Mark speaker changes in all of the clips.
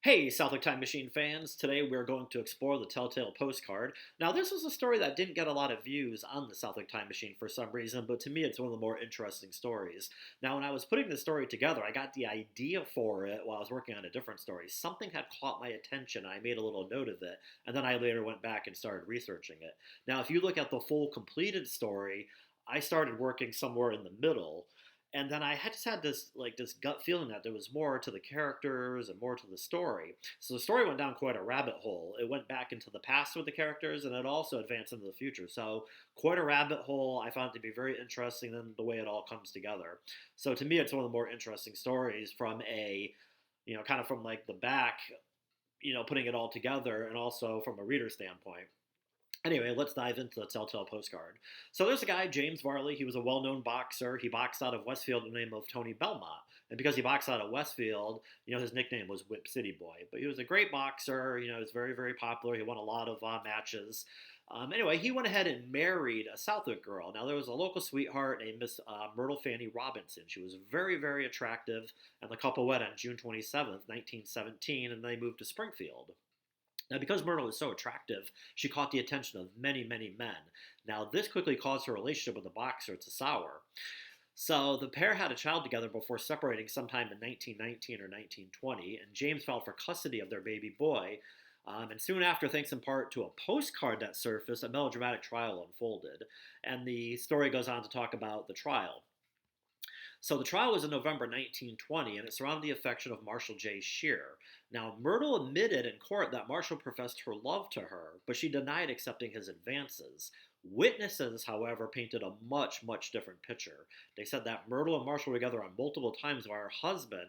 Speaker 1: Hey, Southwick Time Machine fans! Today we're going to explore the Telltale Postcard. Now, this was a story that didn't get a lot of views on the Southwick Time Machine for some reason, but to me it's one of the more interesting stories. Now, when I was putting the story together, I got the idea for it while I was working on a different story. Something had caught my attention, I made a little note of it, and then I later went back and started researching it. Now, if you look at the full completed story, I started working somewhere in the middle. And then I had just had this gut feeling that there was more to the characters and more to the story. So the story went down quite a rabbit hole. It went back into the past with the characters, and it also advanced into the future. So quite a rabbit hole. I found it to be very interesting in the way it all comes together. So to me, it's one of the more interesting stories from kind of from like the back, putting it all together, and also from a reader standpoint. Anyway, let's dive into the Telltale Postcard. So there's a guy, James Varley. He was a well-known boxer. He boxed out of Westfield in the name of Tony Belmont. And because he boxed out of Westfield, his nickname was Whip City Boy. But he was a great boxer. He was very, very popular. He won a lot of matches. Anyway, he went ahead and married a Southwick girl. Now, there was a local sweetheart named Miss Myrtle Fanny Robinson. She was very, very attractive. And the couple wed on June 27th, 1917, and they moved to Springfield. Now, because Myrtle is so attractive, she caught the attention of many, many men. Now, this quickly caused her relationship with the boxer to sour. So the pair had a child together before separating sometime in 1919 or 1920, and James filed for custody of their baby boy. And soon after, thanks in part to a postcard that surfaced, a melodramatic trial unfolded. And the story goes on to talk about the trial. So the trial was in November 1920, and it surrounded the affection of Marshall J. Shear. Now, Myrtle admitted in court that Marshall professed her love to her, but she denied accepting his advances. Witnesses, however, painted a much, much different picture. They said that Myrtle and Marshall were together on multiple times while her husband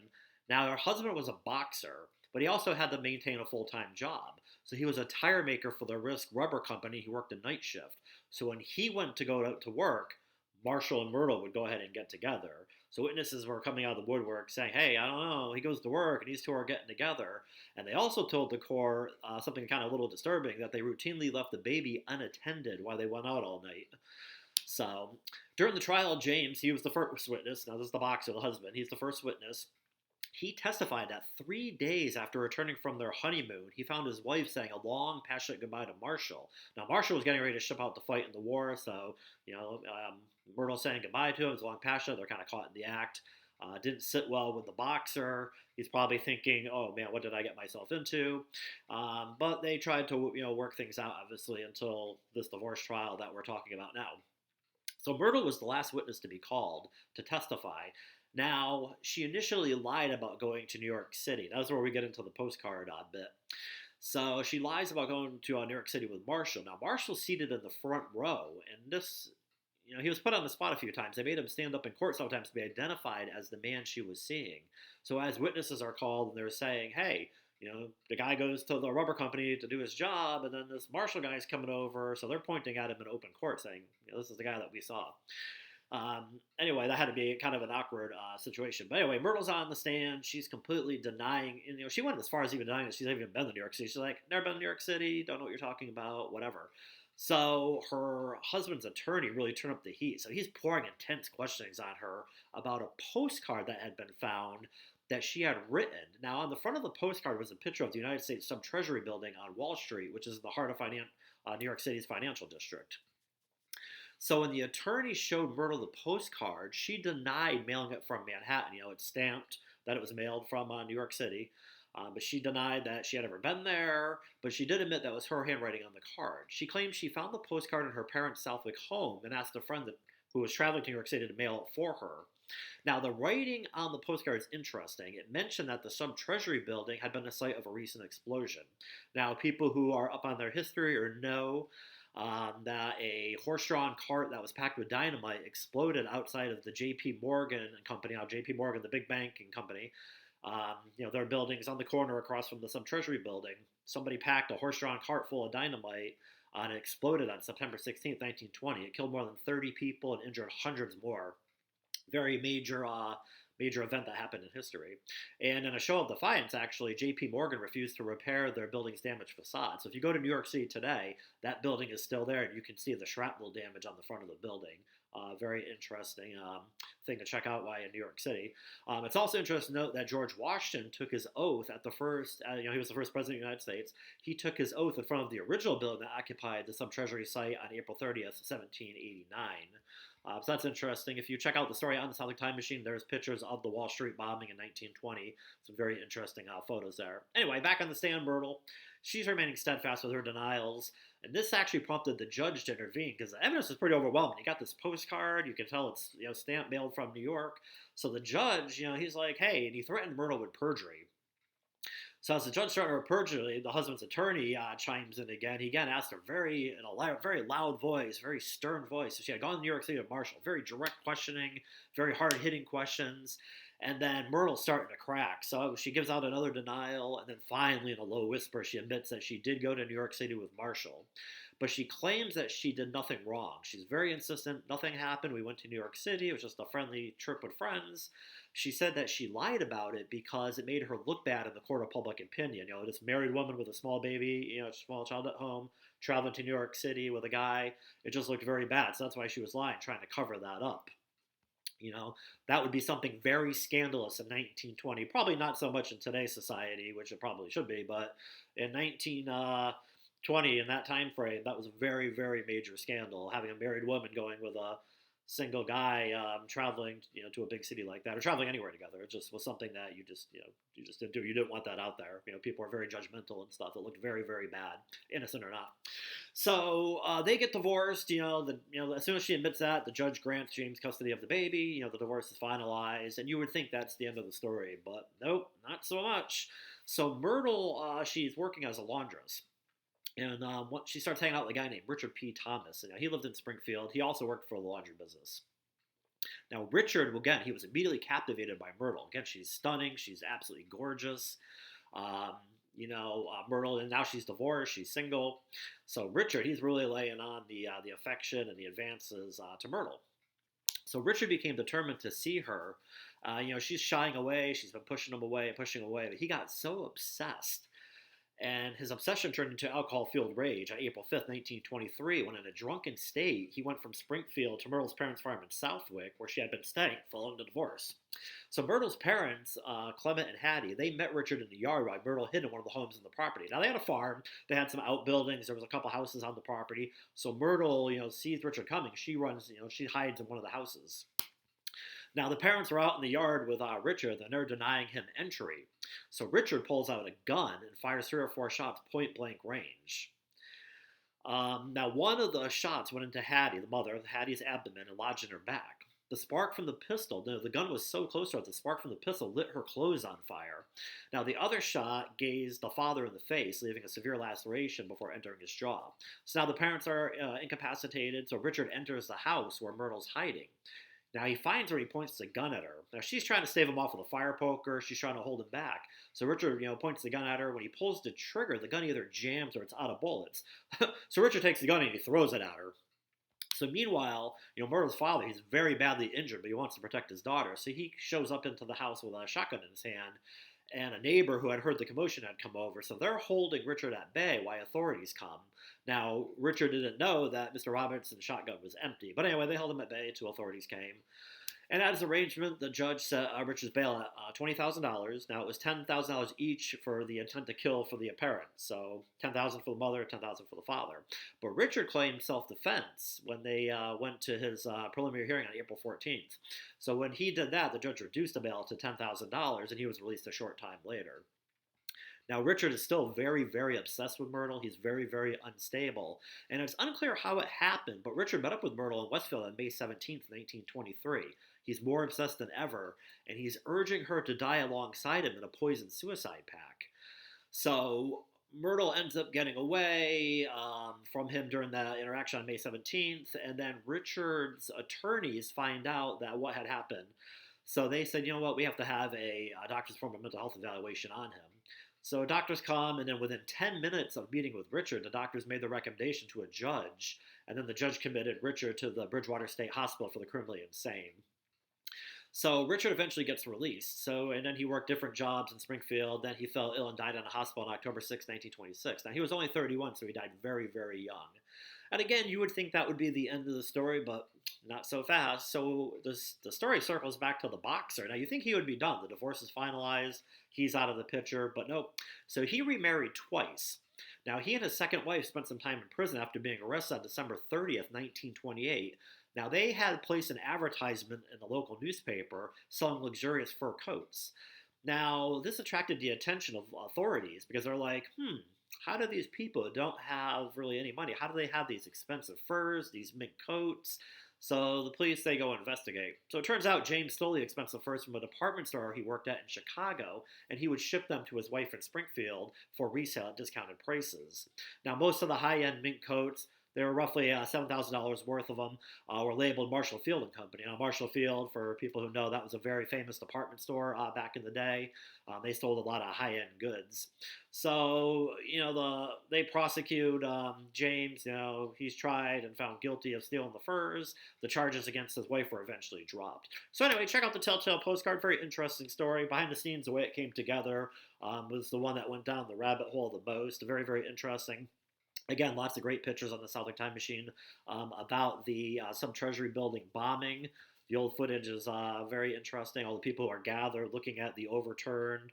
Speaker 1: was a boxer, but he also had to maintain a full-time job. So he was a tire maker for the Risk Rubber Company. He worked a night shift. So when he went to go out to work, Marshall and Myrtle would go ahead and get together. So witnesses were coming out of the woodwork saying, hey, I don't know, he goes to work and these two are getting together. And they also told the court something kind of a little disturbing, that they routinely left the baby unattended while they went out all night. So during the trial, James, he was the first witness. Now this is the boxer, the husband. He's the first witness. He testified that 3 days after returning from their honeymoon, he found his wife saying a long, passionate goodbye to Marshall. Now, Marshall was getting ready to ship out to fight in the war, so, Myrtle saying goodbye to him. It was long, passionate. They're kind of caught in the act. Didn't sit well with the boxer. He's probably thinking, oh, man, what did I get myself into? But they tried to, work things out, obviously, until this divorce trial that we're talking about now. So Myrtle was the last witness to be called to testify. Now, she initially lied about going to New York City. That's where we get into the postcard bit. So she lies about going to New York City with Marshall. Now, Marshall's seated in the front row, and this, he was put on the spot a few times. They made him stand up in court sometimes to be identified as the man she was seeing. So as witnesses are called, and they're saying, hey, the guy goes to the rubber company to do his job, and then this Marshall guy's coming over. So they're pointing at him in open court saying, this is the guy that we saw. Anyway, that had to be kind of an awkward situation. But anyway, Myrtle's on the stand. She's completely denying, and she went as far as even denying that she's even been to New York City. She's like, never been to New York City, don't know what you're talking about, whatever. So her husband's attorney really turned up the heat. So he's pouring intense questionings on her about a postcard that had been found that she had written. Now, on the front of the postcard was a picture of the United States Sub-Treasury building on Wall Street, which is the heart of New York City's financial district. So when the attorney showed Myrtle the postcard, she denied mailing it from Manhattan. It's stamped that it was mailed from New York City. But she denied that she had ever been there. But she did admit that was her handwriting on the card. She claimed she found the postcard in her parents' Southwick home and asked a friend who was traveling to New York City to mail it for her. Now, the writing on the postcard is interesting. It mentioned that the Sub-Treasury building had been the site of a recent explosion. Now, people who are up on their history or know that a horse-drawn cart that was packed with dynamite exploded outside of the J.P. Morgan and Company. Now, J.P. Morgan, the big banking company, their buildings on the corner across from the Sub-Treasury building. Somebody packed a horse-drawn cart full of dynamite, and it exploded on September 16th, 1920. It killed more than 30 people and injured hundreds more. Very major event that happened in history. And in a show of defiance, actually, J.P. Morgan refused to repair their building's damaged facade. So if you go to New York City today, that building is still there, and you can see the shrapnel damage on the front of the building Very interesting thing to check out while in New York City. It's also interesting to note that George Washington took his oath at the first, he was the first president of the United States. He took his oath in front of the original building that occupied the Sub-Treasury site on April 30th, 1789. So that's interesting. If you check out the story on the Southwick Time Machine, there's pictures of the Wall Street bombing in 1920. Some very interesting photos there. Anyway, back on the stand, Myrtle. She's remaining steadfast with her denials, and this actually prompted the judge to intervene because the evidence is pretty overwhelming. You got this postcard, you can tell it's stamp mailed from New York. So the judge, he's like, hey, and he threatened Myrtle with perjury. So as the judge threatened her with perjury, the husband's attorney chimes in again. He again asked her in a very loud voice, very stern voice. So she had gone to New York City to Marshall, very direct questioning, very hard-hitting questions. And then Myrtle's starting to crack. So she gives out another denial, and then finally, in a low whisper, she admits that she did go to New York City with Marshall. But she claims that she did nothing wrong. She's very insistent. Nothing happened. We went to New York City. It was just a friendly trip with friends. She said that she lied about it because it made her look bad in the court of public opinion. This married woman with a small baby, small child at home, traveling to New York City with a guy. It just looked very bad. So that's why she was lying, trying to cover that up. That would be something very scandalous in 1920. Probably not so much in today's society, which it probably should be, but in 1920, in that time frame, that was a very, very major scandal. Having a married woman going with a single guy traveling, to a big city like that, or traveling anywhere together. It just was something that you just didn't do. You didn't want that out there. People are very judgmental and stuff. It looked very, very bad, innocent or not. So they get divorced. As soon as she admits that, the judge grants James custody of the baby. The divorce is finalized, and you would think that's the end of the story, but nope, not so much. So Myrtle, she's working as a laundress. And she starts hanging out with a guy named Richard P. Thomas. And he lived in Springfield. He also worked for the laundry business. Now, Richard, again, he was immediately captivated by Myrtle. Again, she's stunning. She's absolutely gorgeous. Myrtle, and now she's divorced. She's single. So Richard, he's really laying on the affection and the advances to Myrtle. So Richard became determined to see her. She's shying away. She's been pushing him away, pushing away. But he got so obsessed. And his obsession turned into alcohol-fueled rage on April 5th, 1923, when in a drunken state, he went from Springfield to Myrtle's parents' farm in Southwick, where she had been staying following the divorce. So Myrtle's parents, Clement and Hattie, they met Richard in the yard while Myrtle hid in one of the homes in the property. Now, they had a farm. They had some outbuildings. There was a couple houses on the property. So Myrtle, sees Richard coming. She runs, she hides in one of the houses. Now, the parents were out in the yard with Richard, and they're denying him entry. So Richard pulls out a gun and fires 3 or 4 shots point-blank range. Now, one of the shots went into Hattie, the mother, Hattie's abdomen, and lodged in her back. The spark from the pistol, the gun was so close to her, the spark from the pistol lit her clothes on fire. Now, the other shot grazed the father in the face, leaving a severe laceration before entering his jaw. So now the parents are incapacitated, so Richard enters the house where Myrtle's hiding. Now, he finds her and he points the gun at her. Now, she's trying to stave him off with a fire poker. She's trying to hold him back. So Richard, points the gun at her. When he pulls the trigger, the gun either jams or it's out of bullets. So Richard takes the gun and he throws it at her. So meanwhile, Myrtle's father, he's very badly injured, but he wants to protect his daughter. So he shows up into the house with a shotgun in his hand. And a neighbor who had heard the commotion had come over. So they're holding Richard at bay while authorities come. Now, Richard didn't know that Mr. Robinson's shotgun was empty. But anyway, they held him at bay until authorities came. And as arrangement, the judge set Richard's bail at $20,000. Now, it was $10,000 each for the intent to kill for the apparent. So $10,000 for the mother, $10,000 for the father. But Richard claimed self-defense when they went to his preliminary hearing on April 14th. So when he did that, the judge reduced the bail to $10,000, and he was released a short time later. Now, Richard is still very, very obsessed with Myrtle. He's very, very unstable. And it's unclear how it happened, but Richard met up with Myrtle in Westfield on May 17th, 1923. He's more obsessed than ever, and he's urging her to die alongside him in a poison suicide pact. So Myrtle ends up getting away from him during the interaction on May 17th, and then Richard's attorneys find out that what had happened. So they said, we have to have a doctor's form of mental health evaluation on him. So doctors come, and then within 10 minutes of meeting with Richard, the doctors made the recommendation to a judge, and then the judge committed Richard to the Bridgewater State Hospital for the criminally insane. So Richard eventually gets released. And then he worked different jobs in Springfield. Then he fell ill and died in a hospital on October 6, 1926. Now he was only 31, so he died very, very young. And again, you would think that would be the end of the story, but not so fast. So the story circles back to the boxer. Now you think he would be done. The divorce is finalized. He's out of the picture, but nope. So he remarried twice. Now he and his second wife spent some time in prison after being arrested on December 30th, 1928. Now they had placed an advertisement in the local newspaper selling luxurious fur coats. Now this attracted the attention of authorities because they're like, how do these people who don't have really any money, how do they have these expensive furs, these mink coats? So the police, they go investigate. So it turns out James stole the expensive furs from a department store he worked at in Chicago, and he would ship them to his wife in Springfield for resale at discounted prices. Now, most of the high-end mink coats, there were roughly $7,000 worth of them, were labeled Marshall Field and Company. Now, Marshall Field, for people who know, that was a very famous department store back in the day. They sold a lot of high-end goods. So, they prosecute James. He's tried and found guilty of stealing the furs. The charges against his wife were eventually dropped. So anyway, check out the Telltale Postcard. Very interesting story. Behind the scenes, the way it came together was the one that went down the rabbit hole the most. Very, very interesting. Again, lots of great pictures on the Southwick Time Machine about the some Treasury building bombing. The old footage is very interesting. All the people who are gathered looking at the overturned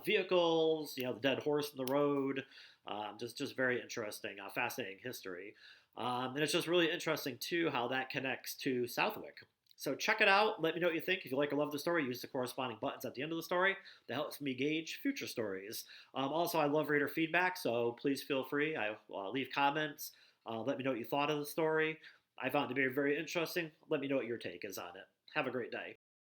Speaker 1: vehicles, the dead horse in the road. Just very interesting, fascinating history. And it's just really interesting, too, how that connects to Southwick. So check it out. Let me know what you think. If you like or love the story, use the corresponding buttons at the end of the story. That helps me gauge future stories. Also, I love reader feedback, so please feel free. Leave comments. Let me know what you thought of the story. I found it to be very interesting. Let me know what your take is on it. Have a great day.